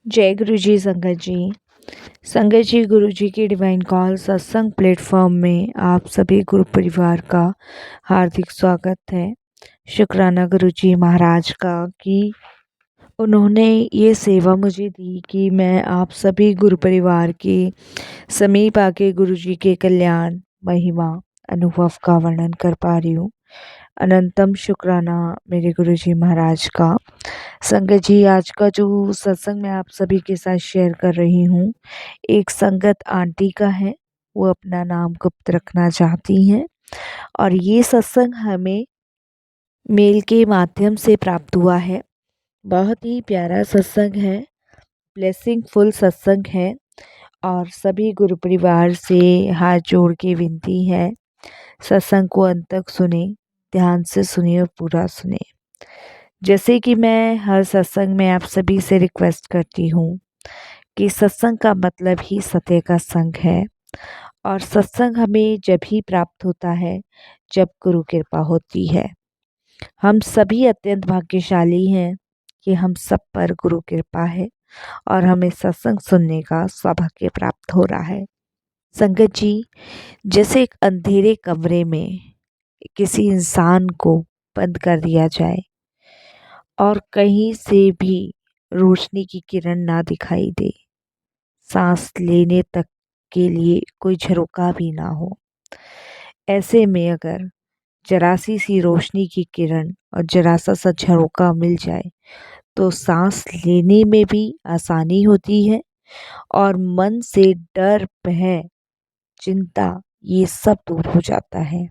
जय गुरु जी संगत जी। संगत जी, गुरु जी की डिवाइन कॉल सत्संग प्लेटफॉर्म में आप सभी गुरु परिवार का हार्दिक स्वागत है। शुक्राना गुरु जी महाराज का कि उन्होंने ये सेवा मुझे दी कि मैं आप सभी गुरु परिवार के समीप आके गुरु जी के कल्याण, महिमा, अनुभव का वर्णन कर पा रही हूँ। अनंतम शुक्राना मेरे गुरु जी महाराज का। संगत जी, आज का जो सत्संग मैं आप सभी के साथ शेयर कर रही हूँ, एक संगत आंटी का है। वो अपना नाम गुप्त रखना चाहती हैं और ये सत्संग हमें मेल के माध्यम से प्राप्त हुआ है। बहुत ही प्यारा सत्संग है, ब्लेसिंग फुल सत्संग है और सभी गुरु परिवार से हाथ जोड़ के विनती है, सत्संग को अंत तक सुने, ध्यान से सुनिए और पूरा सुने। जैसे कि मैं हर सत्संग में आप सभी से रिक्वेस्ट करती हूँ कि सत्संग का मतलब ही सत्य का संग है और सत्संग हमें जब ही प्राप्त होता है जब गुरु कृपा होती है। हम सभी अत्यंत भाग्यशाली हैं कि हम सब पर गुरु कृपा है और हमें सत्संग सुनने का सौभाग्य प्राप्त हो रहा है। संगत जी, जैसे एक अंधेरे कमरे में किसी इंसान को बंद कर दिया जाए और कहीं से भी रोशनी की किरण ना दिखाई दे, सांस लेने तक के लिए कोई झरोका भी ना हो, ऐसे में अगर जरा सी रोशनी की किरण और जरा सा झरोका मिल जाए तो सांस लेने में भी आसानी होती है और मन से डर, भय, चिंता ये सब दूर हो जाता है।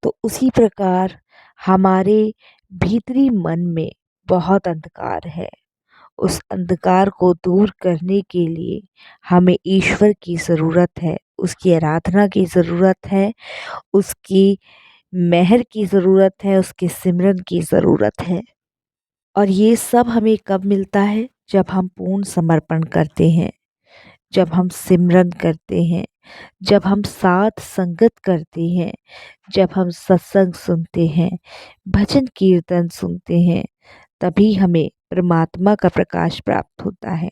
तो उसी प्रकार हमारे भीतरी मन में बहुत अंधकार है। उस अंधकार को दूर करने के लिए हमें ईश्वर की ज़रूरत है, उसकी आराधना की ज़रूरत है, उसकी मेहर की ज़रूरत है, उसके सिमरन की ज़रूरत है। और ये सब हमें कब मिलता है? जब हम पूर्ण समर्पण करते हैं, जब हम सिमरन करते हैं, जब हम साथ संगत करते हैं, जब हम सत्संग सुनते हैं, भजन कीर्तन सुनते हैं, तभी हमें परमात्मा का प्रकाश प्राप्त होता है।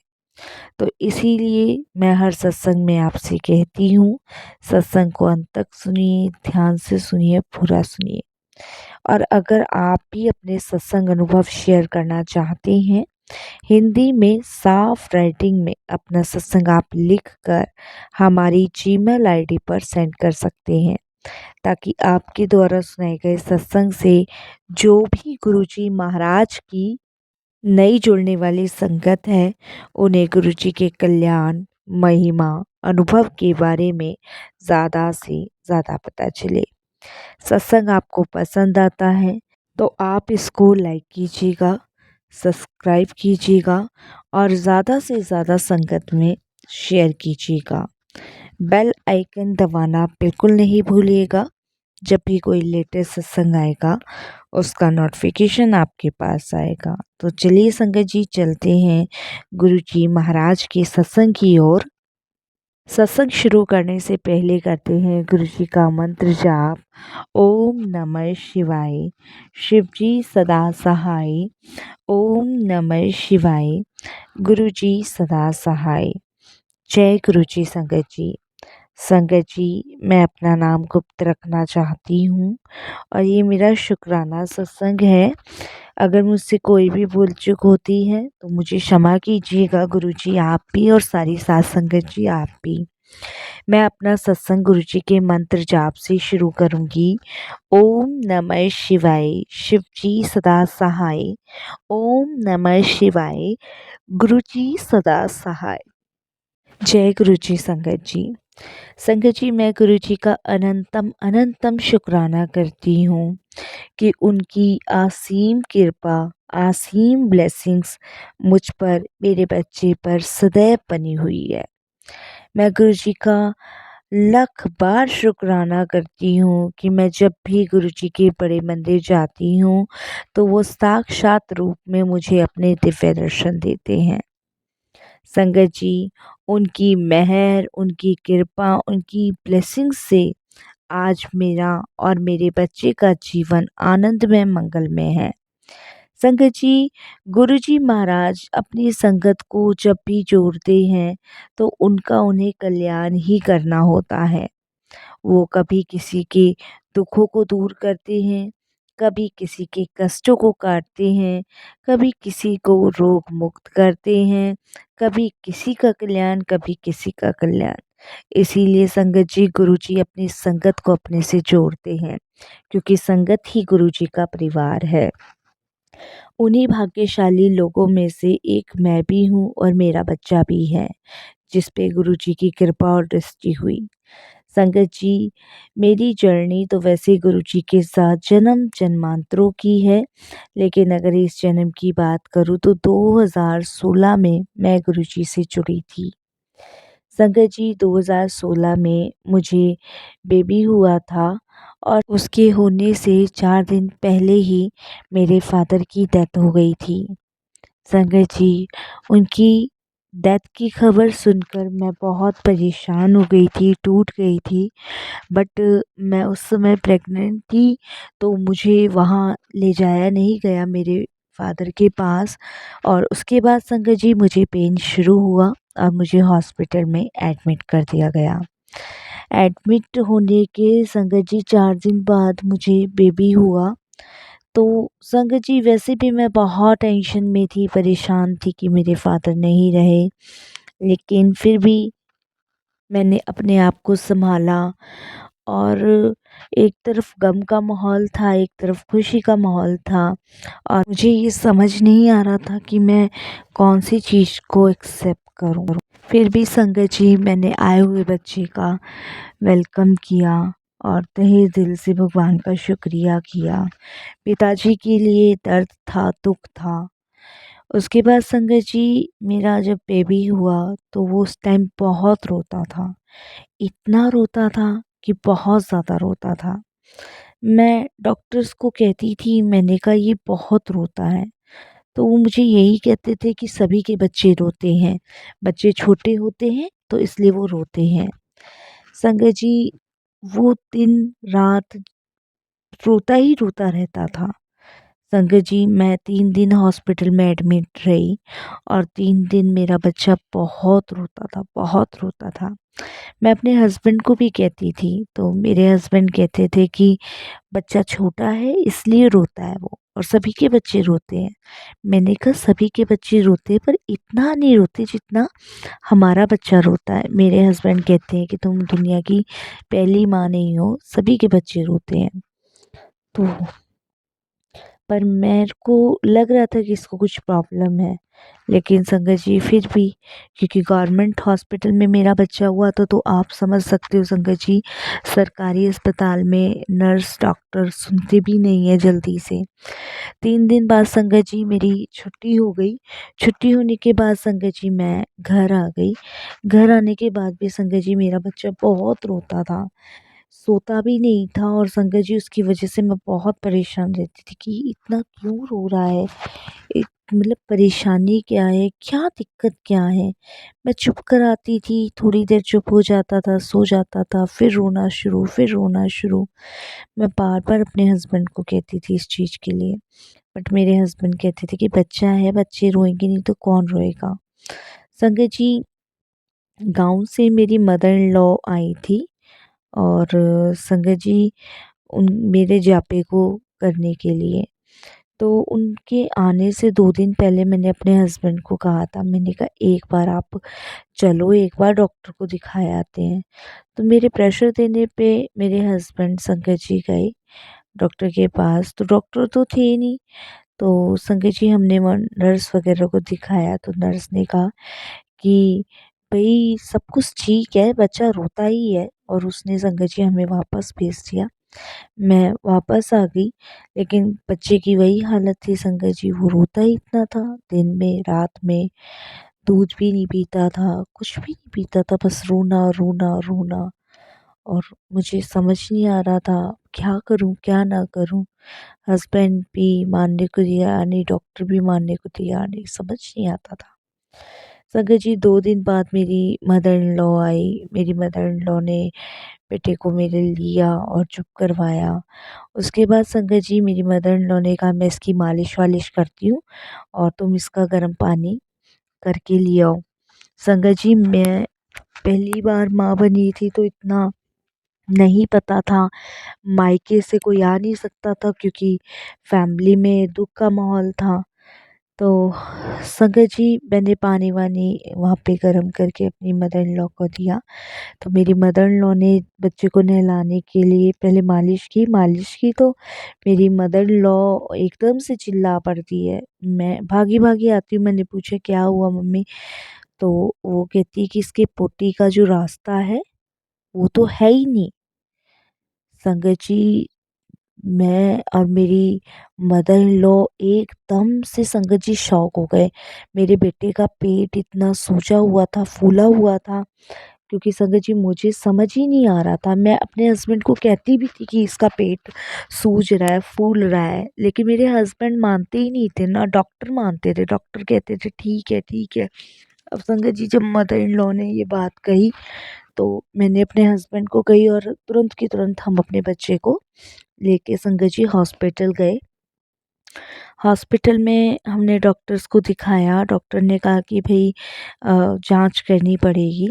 तो इसीलिए मैं हर सत्संग में आपसे कहती हूँ, सत्संग को अंत तक सुनिए, ध्यान से सुनिए, पूरा सुनिए। और अगर आप भी अपने सत्संग अनुभव शेयर करना चाहते हैं, हिंदी में साफ राइटिंग में अपना सत्संग आप लिख कर हमारी जीमेल आईडी पर सेंड कर सकते हैं, ताकि आपके द्वारा सुनाए गए सत्संग से जो भी गुरुजी महाराज की नई जुड़ने वाली संगत है, उन्हें गुरुजी के कल्याण, महिमा, अनुभव के बारे में ज़्यादा से ज़्यादा पता चले। सत्संग आपको पसंद आता है तो आप इसको लाइक कीजिएगा, सब्सक्राइब कीजिएगा और ज़्यादा से ज़्यादा संगत में शेयर कीजिएगा। बेल आइकन दबाना बिल्कुल नहीं भूलिएगा। जब भी कोई लेटेस्ट सत्संग आएगा उसका नोटिफिकेशन आपके पास आएगा। तो चलिए संगत जी, चलते हैं गुरु जी महाराज के सत्संग की ओर। सत्संग शुरू करने से पहले करते हैं गुरु जी का मंत्र जाप। ओम नमः शिवाय, शिव जी सदा सहाय। ओम नमः शिवाय, गुरु जी सदा सहाय। जय गुरु जी संगत जी। संगत जी, मैं अपना नाम गुप्त रखना चाहती हूँ और ये मेरा शुक्राना सत्संग है। अगर मुझसे कोई भी भूल चूक होती है तो मुझे क्षमा कीजिएगा गुरु जी, आप भी और सारी साथ संगत जी आप भी। मैं अपना सत्संग गुरु जी के मंत्र जाप से शुरू करूंगी। ओम नमः शिवाय, शिव जी सदा सहाय। ओम नमः शिवाय, गुरु जी सदा सहाय। जय गुरु जी संगत जी। संगत जी, मैं गुरु जी का अनंतम अनंतम शुक्राना करती हूँ कि उनकी असीम कृपा, असीम ब्लेसिंग्स मुझ पर, मेरे बच्चे पर सदैव बनी हुई है। मैं गुरु जी का लख बार शुक्राना करती हूँ कि मैं जब भी गुरु जी के बड़े मंदिर जाती हूँ तो वो साक्षात रूप में मुझे अपने दिव्य दर्शन देते हैं। संगत जी, उनकी मेहर, उनकी कृपा, उनकी ब्लेसिंग से आज मेरा और मेरे बच्चे का जीवन आनंदमय, मंगलमय है। संगत जी, गुरुजी महाराज अपनी संगत को जब भी जोड़ते हैं तो उनका उन्हें कल्याण ही करना होता है। वो कभी किसी के दुखों को दूर करते हैं, कभी किसी के कष्टों को काटते हैं, कभी किसी को रोग मुक्त करते हैं, कभी किसी का कल्याण, कभी किसी का कल्याण। इसीलिए संगत जी, गुरुजी अपनी संगत को अपने से जोड़ते हैं, क्योंकि संगत ही गुरुजी का परिवार है। उन्हीं भाग्यशाली लोगों में से एक मैं भी हूँ और मेरा बच्चा भी है, जिस पे गुरुजी की कृपा और दृष्टि हुई। संगत जी, मेरी जर्नी तो वैसे गुरुजी के साथ जन्म जन्मांतरों की है, लेकिन अगर इस जन्म की बात करूँ तो 2016 में मैं गुरुजी से जुड़ी थी। संगत जी, 2016 में मुझे बेबी हुआ था और उसके होने से 4 दिन पहले ही मेरे फादर की डेथ हो गई थी। संगत जी, उनकी डेथ की खबर सुनकर मैं बहुत परेशान हो गई थी, टूट गई थी। बट मैं उस समय प्रेग्नेंट थी, तो मुझे वहाँ ले जाया नहीं गया मेरे फादर के पास। और उसके बाद संगत जी, मुझे पेन शुरू हुआ और मुझे हॉस्पिटल में एडमिट कर दिया गया। एडमिट होने के संगत जी 4 दिन बाद मुझे बेबी हुआ। तो संगत जी, वैसे भी मैं बहुत टेंशन में थी, परेशान थी कि मेरे फादर नहीं रहे, लेकिन फिर भी मैंने अपने आप को सँभाला। और एक तरफ गम का माहौल था, एक तरफ खुशी का माहौल था और मुझे ये समझ नहीं आ रहा था कि मैं कौन-सी चीज़ को एक्सेप्ट करूँ। फिर भी संगत जी, मैंने आए हुए बच्चे का वेलकम किया और तहे दिल से भगवान का शुक्रिया किया। पिताजी के लिए दर्द था, दुःख था। उसके बाद संगत जी, मेरा जब बेबी हुआ तो वो उस टाइम बहुत रोता था। इतना रोता था कि बहुत ज़्यादा रोता था। मैं डॉक्टर्स को कहती थी, मैंने कहा ये बहुत रोता है। तो वो मुझे यही कहते थे कि सभी के बच्चे रोते हैं, बच्चे छोटे होते हैं तो इसलिए वो रोते हैं। संगत जी, वो दिन रात रोता ही रोता रहता था। संगत जी, मैं 3 दिन हॉस्पिटल में एडमिट रही और 3 दिन मेरा बच्चा बहुत रोता था, बहुत रोता था। मैं अपने हस्बैंड को भी कहती थी, तो मेरे हस्बैंड कहते थे कि बच्चा छोटा है इसलिए रोता है वो, और सभी के बच्चे रोते हैं। मैंने कहा सभी के बच्चे रोते हैं पर इतना नहीं रोते जितना हमारा बच्चा रोता है। मेरे हस्बैंड कहते हैं कि तुम दुनिया की पहली माँ नहीं हो, सभी के बच्चे रोते हैं। तो पर मेरे को लग रहा था कि इसको कुछ प्रॉब्लम है, लेकिन संगत जी फिर भी, क्योंकि गवर्नमेंट हॉस्पिटल में मेरा बच्चा हुआ था, तो आप समझ सकते हो संगत जी, सरकारी अस्पताल में नर्स डॉक्टर सुनते भी नहीं है जल्दी से। 3 दिन बाद संगत जी मेरी छुट्टी हो गई। छुट्टी होने के बाद संगत जी मैं घर आ गई। घर आने के बाद भी संगत जी मेरा बच्चा बहुत रोता था, सोता भी नहीं था और संगत जी उसकी वजह से मैं बहुत परेशान रहती थी कि इतना क्यों रो रहा है? एक मतलब परेशानी क्या है? क्या दिक्कत क्या है? मैं चुप कराती थी, थोड़ी देर चुप हो जाता था, सो जाता था, फिर रोना शुरू, फिर रोना शुरू। मैं बार-बार अपने हस्बैंड को कहती थी इस चीज़ के लिए, बट मेरे हस्बैंड कहते थे कि बच्चा है, बच्चे रोएँगे नहीं तो कौन रोएगा? संगत जी, गाँव से मेरी मदर इन लॉ आई थी और संगत जी उन मेरे जापे को करने के लिए। तो उनके आने से 2 दिन पहले मैंने अपने हस्बैंड को कहा था, मैंने कहा एक बार आप चलो, एक बार डॉक्टर को दिखाए आते हैं। तो मेरे प्रेशर देने पे मेरे हस्बैंड संगत जी गए डॉक्टर के पास, तो डॉक्टर तो थे नहीं। तो संगत जी हमने वहाँ नर्स वगैरह को दिखाया, तो नर्स ने कहा कि भई सब कुछ ठीक है, बच्चा रोता ही है, और उसने संगत जी हमें वापस भेज दिया। मैं वापस आ गई, लेकिन बच्चे की वही हालत थी संगत जी, वो रोता ही इतना था, दिन में, रात में, दूध भी नहीं पीता था, कुछ भी नहीं पीता था, बस रोना, रोना, रोना। और मुझे समझ नहीं आ रहा था क्या करूँ, क्या ना करूँ? हस्बैंड भी मानने को तैयार नहीं, डॉक्टर भी मानने को तैयार नहीं, समझ नहीं आता था। संगत जी 2 दिन बाद मेरी मदर इन लॉ आई। मेरी मदर इन लॉ ने बेटे को मेरे लिया और चुप करवाया। उसके बाद संगत जी मेरी मदर इन लॉ ने कहा मैं इसकी मालिश-वालिश करती हूँ और तुम इसका गर्म पानी करके ले आओ। संगत जी मैं पहली बार माँ बनी थी तो इतना नहीं पता था। मायके से कोई आ नहीं सकता था क्योंकि फैमिली में दुःख का माहौल था। तो संगत जी मैंने पानी-वानी वहाँ पे गरम करके अपनी मदर इन लॉ को दिया। तो मेरी मदर इन लॉ ने बच्चे को नहलाने के लिए पहले मालिश की तो मेरी मदर इन लॉ एकदम से चिल्ला पड़ती है। मैं भागी-भागी आती हूँ, मैंने पूछा क्या हुआ मम्मी? तो वो कहती है कि इसके पोटी का जो रास्ता है, वो तो है ही नहीं। संगत जी मैं और मेरी मदर इन लॉ एकदम से संगत जी शॉक हो गए। मेरे बेटे का पेट इतना सूजा हुआ था, फूला हुआ था क्योंकि संगत जी मुझे समझ ही नहीं आ रहा था। मैं अपने हस्बैंड को कहती भी थी कि इसका पेट सूज रहा है, फूल रहा है, लेकिन मेरे हस्बैंड मानते ही नहीं थे, ना डॉक्टर मानते थे। डॉक्टर कहते थे ठीक है, ठीक है। अब संगत जी जब मदर इन लॉ ने ये बात कही तो मैंने अपने हस्बैंड को कही और तुरंत की तुरंत हम अपने बच्चे को लेके संगत जी हॉस्पिटल गए। हॉस्पिटल में हमने डॉक्टर्स को दिखाया। डॉक्टर ने कहा कि भई जाँच करनी पड़ेगी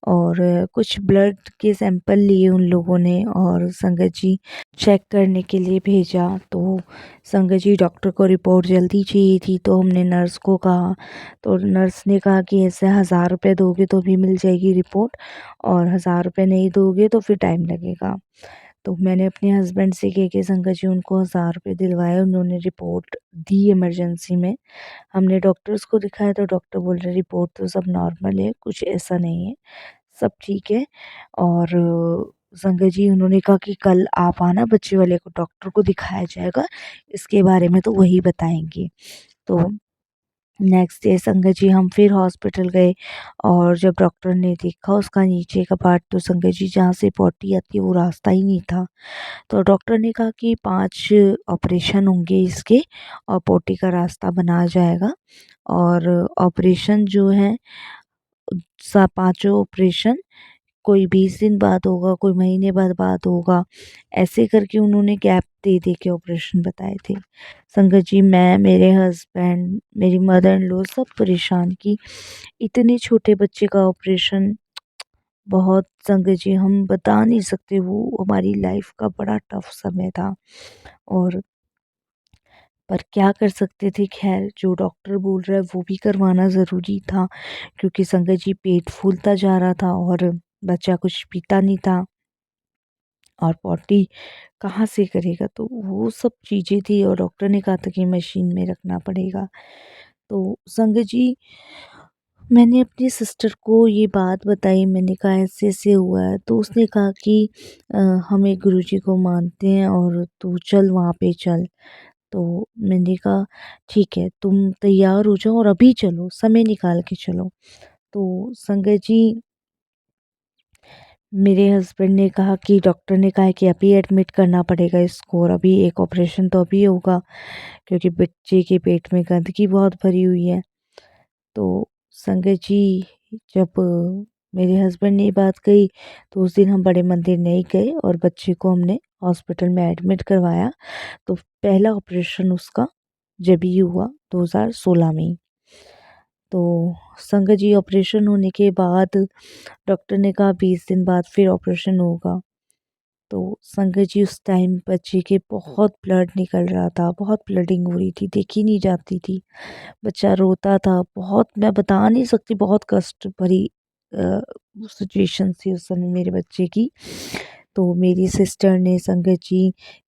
और कुछ ब्लड के सैंपल लिए उन लोगों ने और संगत जी चेक करने के लिए भेजा। तो संगत जी डॉक्टर को रिपोर्ट जल्दी चाहिए थी तो हमने नर्स को कहा, तो नर्स ने कहा कि ऐसे 1000 रुपये दोगे तो भी मिल जाएगी रिपोर्ट और 1000 रुपये नहीं दोगे तो फिर टाइम लगेगा। तो मैंने अपने हस्बैंड से कह के संगत जी उनको 1000 रुपये दिलवाए। उन्होंने रिपोर्ट दी इमरजेंसी में। हमने डॉक्टर्स को दिखाया तो डॉक्टर बोल रहे रिपोर्ट तो सब नॉर्मल है, कुछ ऐसा नहीं है, सब ठीक है। और संगत जी उन्होंने कहा कि कल आप आना, बच्चे वाले को डॉक्टर को दिखाया जाएगा, इसके बारे में तो वही बताएँगे। तो नेक्स्ट डे संगत जी हम फिर हॉस्पिटल गए और जब डॉक्टर ने देखा उसका नीचे का पार्ट तो संगत जी जहाँ से पॉटी आती है वो रास्ता ही नहीं था। तो डॉक्टर ने कहा कि 5 ऑपरेशन होंगे इसके और पॉटी का रास्ता बना जाएगा और ऑपरेशन जो है पाँचों ऑपरेशन कोई 20 दिन बाद होगा, कोई महीने बाद होगा, ऐसे करके उन्होंने गैप दे के ऑपरेशन बताए थे। संगत जी मैं, मेरे हस्बैंड, मेरी मदर इन लॉ सब परेशान कि इतने छोटे बच्चे का ऑपरेशन बहुत संगत जी हम बता नहीं सकते, वो हमारी लाइफ का बड़ा टफ समय था। और पर क्या कर सकते थे, ख़ैर जो डॉक्टर बोल रहा है वो भी करवाना ज़रूरी था क्योंकि संगत जी पेट फूलता जा रहा था और बच्चा कुछ पीता नहीं था और पॉटी कहाँ से करेगा, तो वो सब चीज़ें थी और डॉक्टर ने कहा था कि मशीन में रखना पड़ेगा। तो संगत जी मैंने अपनी सिस्टर को ये बात बताई, मैंने कहा ऐसे-ऐसे हुआ है, तो उसने कहा कि अ, हम एक गुरुजी को मानते हैं और तू चल वहाँ पे चल। तो मैंने कहा ठीक है, तुम तैयार हो जाओ और अभी चलो, समय निकाल के चलो। तो संगत जी मेरे हस्बैंड ने कहा कि डॉक्टर ने कहा है कि अभी एडमिट करना पड़ेगा इसको और अभी एक ऑपरेशन तो अभी होगा क्योंकि बच्चे के पेट में गंदगी बहुत भरी हुई है। तो संगत जी जब मेरे हस्बैंड ने ये बात कही तो उस दिन हम बड़े मंदिर नहीं गए और बच्चे को हमने हॉस्पिटल में एडमिट करवाया। तो पहला ऑपरेशन उसका जभी हुआ 2016 में ही। तो संगत जी ऑपरेशन होने के बाद डॉक्टर ने कहा 20 दिन बाद फिर ऑपरेशन होगा। तो संगत जी उस टाइम बच्चे के बहुत ब्लड निकल रहा था, बहुत ब्लीडिंग हो रही थी, देखी नहीं जाती थी। बच्चा रोता था, बहुत मैं बता नहीं सकती, बहुत कष्ट भरी अ, सिचुएशन थी उस समय मेरे बच्चे की। तो मेरी सिस्टर ने संगत जी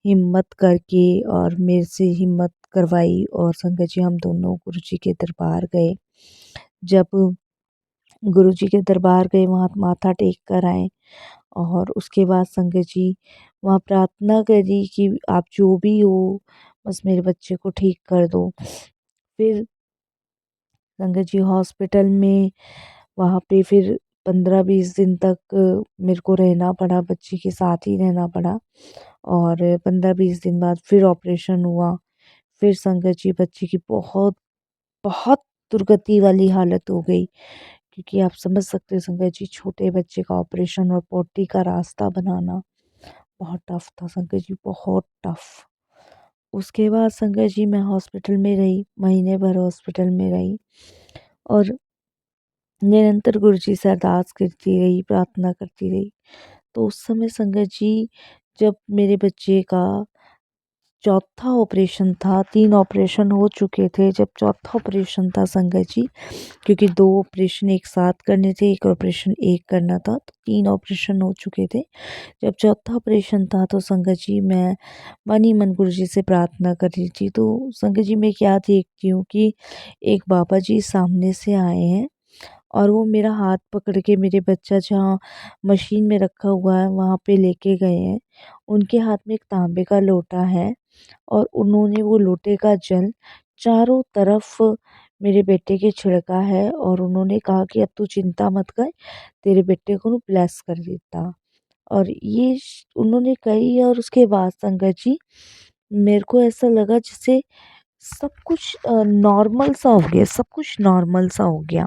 हिम्मत करके और मेरे से हिम्मत करवाई और संगत जी हम दोनों गुरुजी के दरबार गए। जब गुरुजी के दरबार गए वहाँ माथा टेक कर आए और उसके बाद संगत जी वहाँ प्रार्थना करी कि आप जो भी हो बस मेरे बच्चे को ठीक कर दो। फिर संगत जी हॉस्पिटल में वहाँ पे फिर 15-20 दिन तक मेरे को रहना पड़ा, बच्ची के साथ ही रहना पड़ा और 15-20 दिन बाद फिर ऑपरेशन हुआ। फिर संगत जी बच्ची की बहुत, बहुत दुर्गति वाली हालत हो गई, क्योंकि आप समझ सकते हो संगत जी, छोटे बच्चे का ऑपरेशन और पोटी का रास्ता बनाना बहुत टफ था संगत जी, बहुत टफ। उसके बाद संगत जी मैं हॉस्पिटल में रही, महीने भर हॉस्पिटल में रही और निरंतर गुरुजी से अरदास करती रही, प्रार्थना करती रही। तो उस समय संगत जी, जब मेरे बच्चे का चौथा ऑपरेशन था, 3 ऑपरेशन हो चुके थे, जब चौथा ऑपरेशन था संगत जी, क्योंकि 2 ऑपरेशन एक साथ करने थे, 1 ऑपरेशन एक करना था, तो 3 ऑपरेशन हो चुके थे। जब चौथा ऑपरेशन था तो संगत जी मैं मन ही मन गुरुजी से प्रार्थना कर रही थी। तो संगत जी मैं क्या देखती हूँ कि एक बाबा जी सामने से आए हैं और वो मेरा हाथ पकड़ के मेरे बच्चा जहाँ मशीन में रखा हुआ है वहाँ पे लेके गए हैं। उनके हाथ में एक तांबे का लोटा है और उन्होंने वो लोटे का जल चारों तरफ मेरे बेटे के छिड़का है और उन्होंने कहा कि अब तू चिंता मत कर, तेरे बेटे को ना ब्लेस कर देता। और ये उन्होंने कही और उसके बाद संगत जी मेरे को ऐसा लगा जैसे सब कुछ नॉर्मल सा हो गया, सब कुछ नॉर्मल सा हो गया।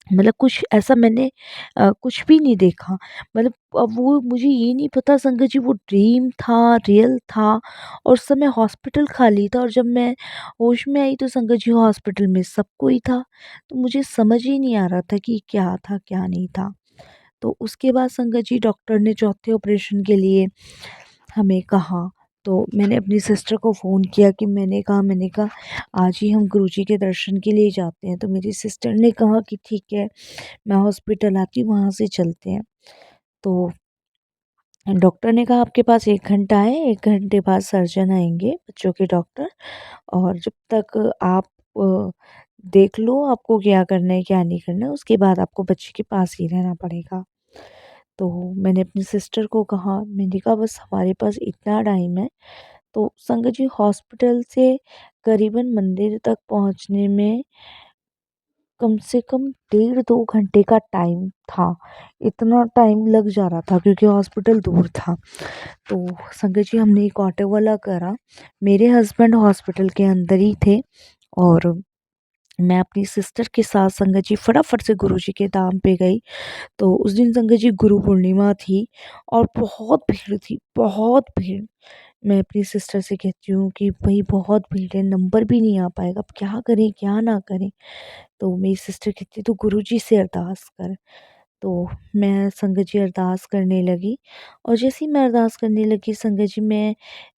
मतलब कुछ ऐसा मैंने कुछ भी नहीं देखा। मतलब अब वो मुझे ये नहीं पता संगत जी, वो ड्रीम था, रियल था और उस समय हॉस्पिटल खाली था और जब मैं होश में आई तो संगत जी हॉस्पिटल में सब कोई था। तो मुझे समझ ही नहीं आ रहा था कि क्या था, क्या नहीं था। तो उसके बाद संगत जी डॉक्टर ने चौथे ऑपरेशन के लिए हमें कहा, तो मैंने अपनी सिस्टर को फ़ोन किया कि मैंने कहा आज ही हम गुरुजी के दर्शन के लिए जाते हैं। तो मेरी सिस्टर ने कहा कि ठीक है, मैं हॉस्पिटल आती हूँ, वहाँ से चलते हैं। तो डॉक्टर ने कहा आपके पास 1 घंटा है, 1 घंटे बाद सर्जन आएँगे, बच्चों के डॉक्टर, और जब तक आप देख लो आपको क्या करना है, क्या नहीं करना है, उसके बाद आपको बच्चे के पास ही रहना पड़ेगा। तो मैंने अपनी सिस्टर को कहा, मैंने कहा बस हमारे पास इतना टाइम है। तो संगत जी हॉस्पिटल से करीबन मंदिर तक पहुँचने में कम से कम 1.5-2 घंटे का टाइम था। इतना टाइम लग जा रहा था क्योंकि हॉस्पिटल दूर था। तो संगत जी हमने एक ऑटो वाला करा। मेरे हस्बैंड हॉस्पिटल के अंदर ही थे और मैं अपनी सिस्टर के साथ संगत जी फटाफट से गुरुजी के धाम पे गई। तो उस दिन संगत जी गुरु पूर्णिमा थी और बहुत भीड़ थी, बहुत भीड़। मैं अपनी सिस्टर से कहती हूँ कि भई बहुत भीड़ है, नंबर भी नहीं आ पाएगा, अब क्या करें, क्या ना करें? तो मेरी सिस्टर कहती तू गुरुजी से अरदास कर। तो मैं संगत जी अरदास करने लगी और जैसे ही मैं अरदास करने लगी संगत जी, मैं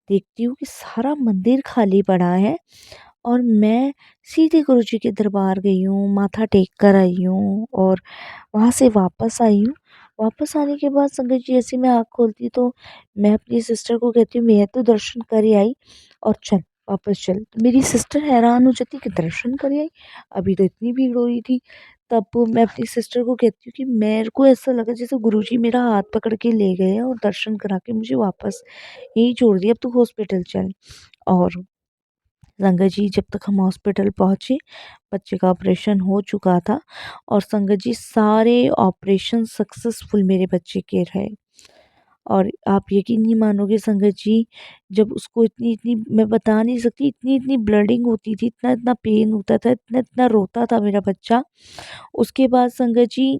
देखती हूँ कि सारा मंदिर खाली पड़ा है और मैं सीधे गुरुजी के दरबार गई हूँ, माथा टेक कर आई हूँ और वहाँ से वापस आई हूँ। वापस आने के बाद संगत जी जैसे मैं आँख खोलती तो मैं अपनी सिस्टर को कहती हूँ मैं तो दर्शन कर ही आई और चल वापस चल। तो मेरी सिस्टर हैरान हो जाती कि दर्शन कर आई? अभी तो इतनी भीड़ हो रही थी। तब मैं अपनी सिस्टर को कहती हूँ कि मेरे को ऐसा लगा जैसे गुरुजी मेरा हाथ पकड़ के ले गए हैं और दर्शन करा के मुझे वापस यहीं छोड़ दिया, अब तू हॉस्पिटल चल। और संगत जी जब तक हम हॉस्पिटल पहुँचे, बच्चे का ऑपरेशन हो चुका था और संगत जी सारे ऑपरेशन सक्सेसफुल मेरे बच्चे के रहे। और आप यकीन नहीं मानोगे संगत जी, जब उसको इतनी-इतनी मैं बता नहीं सकती, इतनी-इतनी ब्लीडिंग होती थी, इतना-इतना पेन होता था, इतना-इतना रोता था मेरा बच्चा। उसके बाद संगत जी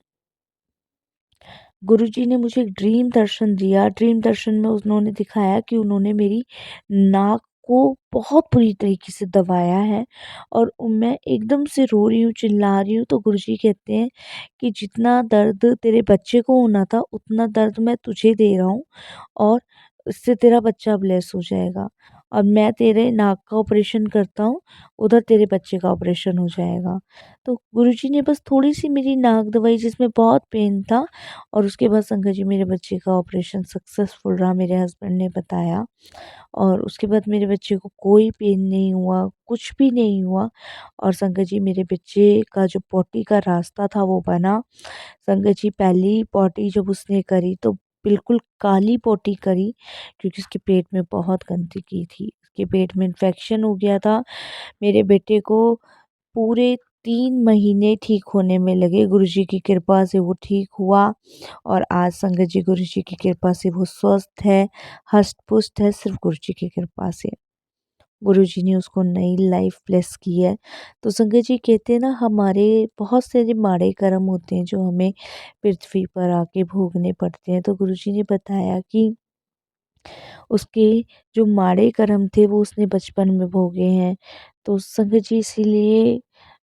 गुरुजी ने मुझे एक ड्रीम दर्शन दिया। ड्रीम दर्शन में उन्होंने दिखाया कि उन्होंने मेरी नाक को बहुत बुरी तरीके से दबाया है और मैं एकदम से रो रही हूँ, चिल्ला रही हूँ। तो गुरुजी कहते हैं कि जितना दर्द तेरे बच्चे को होना था उतना दर्द मैं तुझे दे रहा हूँ और इससे तेरा बच्चा ब्लेस हो जाएगा और मैं तेरे नाक का ऑपरेशन करता हूँ, उधर तेरे बच्चे का ऑपरेशन हो जाएगा। तो गुरुजी ने बस थोड़ी-सी मेरी नाक दबाई जिसमें बहुत पेन था और उसके बाद संगत जी मेरे बच्चे का ऑपरेशन सक्सेसफुल रहा, मेरे हस्बैंड ने बताया। और उसके बाद मेरे बच्चे को कोई पेन नहीं हुआ, कुछ भी नहीं हुआ और संगत जी मेरे बच्चे का जो पॉटी का रास्ता था वो बना। संगत जी पहली पॉटी जब उसने करी तो बिल्कुल काली पॉटी करी, क्योंकि उसके पेट में बहुत गंदगी थी। उसके पेट में इन्फेक्शन हो गया था। मेरे बेटे को पूरे 3 महीने ठीक होने में लगे। गुरुजी की कृपा से वो ठीक हुआ और आज संगत जी गुरुजी की कृपा से वो स्वस्थ है, हष्ट-पुष्ट है, सिर्फ़ गुरुजी की कृपा से। गुरुजी ने उसको नई लाइफ ब्लेस की है। तो संगत जी कहते हैं ना, हमारे बहुत सारे माड़े कर्म होते हैं जो हमें पृथ्वी पर आके भोगने पड़ते हैं। तो गुरुजी ने बताया कि उसके जो माड़े कर्म थे वो उसने बचपन में भोगे हैं। तो संगत जी इसीलिए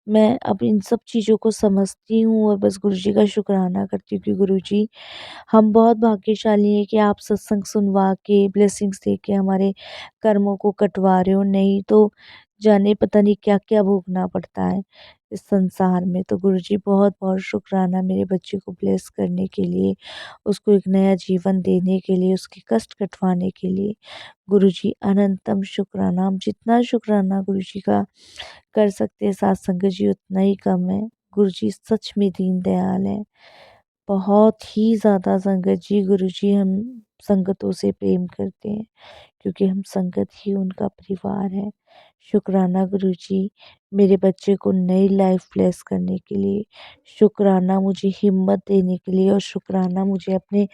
मैं अब इन सब चीज़ों को समझती हूँ और बस गुरुजी का शुक्राना करती हूँ कि गुरुजी, हम बहुत भाग्यशाली हैं कि आप सत्संग सुनवा के ब्लेसिंग्स दे के हमारे कर्मों को कटवा रहे हो, नहीं तो जाने पता नहीं क्या-क्या भोगना पड़ता है इस संसार में। तो गुरुजी बहुत-बहुत शुक्राना मेरे बच्चे को ब्लेस करने के लिए, उसको एक नया जीवन देने के लिए, उसके कष्ट कटवाने के लिए। गुरुजी अनंतम शुक्राना। हम जितना शुक्राना गुरुजी का कर सकते हैं साथ संगत जी उतना ही कम है। गुरुजी सच में दीन दयाल हैं। बहुत ही ज़्यादा संगत जी, गुरुजी हम संगतों से प्रेम करते हैं क्योंकि हम संगत ही उनका परिवार है। शुक्राना गुरुजी, मेरे बच्चे को नई लाइफ ब्लेस करने के लिए, शुक्राना मुझे हिम्मत देने के लिए और शुक्राना मुझे अपने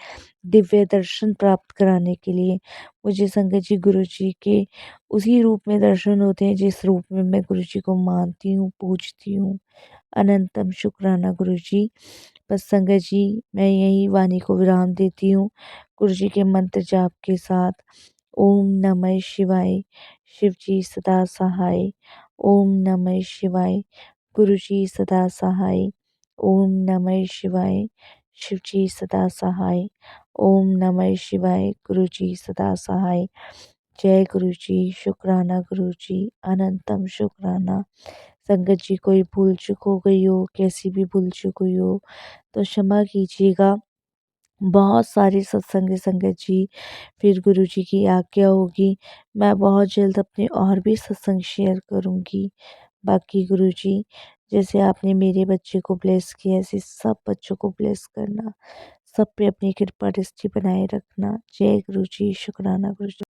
दिव्य दर्शन प्राप्त कराने के लिए। मुझे संगत जी गुरुजी के उसी रूप में दर्शन होते हैं जिस रूप में मैं गुरुजी को मानती हूँ, पूजती हूँ। अनंतम शुक्राना गुरुजी। बस संगत जी, मैं यही वाणी को विराम देती हूँ गुरुजी के मंत्र जाप के साथ। ओम नमः शिवाय। शिव जी सदा सहाय। ओम नमः शिवाय। गुरुजी सदा सहाय। ओम नमः शिवाय। शिव जी सदा सहाय। ओम नमः शिवाय। गुरुजी सदा सहाय। जय गुरुजी। शुक्राना गुरुजी, अनंतम शुक्राना। संगत जी कोई भूल चूक हो गई हो, कैसी भी भूल चूक हुई हो तो क्षमा कीजिएगा। बहुत सारे सत्संग है संगत जी, फिर गुरुजी की आज्ञा होगी मैं बहुत जल्द अपने और भी सत्संग शेयर करूँगी। बाकी गुरुजी, जैसे आपने मेरे बच्चे को ब्लेस किया ऐसे सब बच्चों को ब्लेस करना, सब पे अपनी कृपा दृष्टि बनाए रखना। जय गुरुजी। शुक्राना गुरुजी।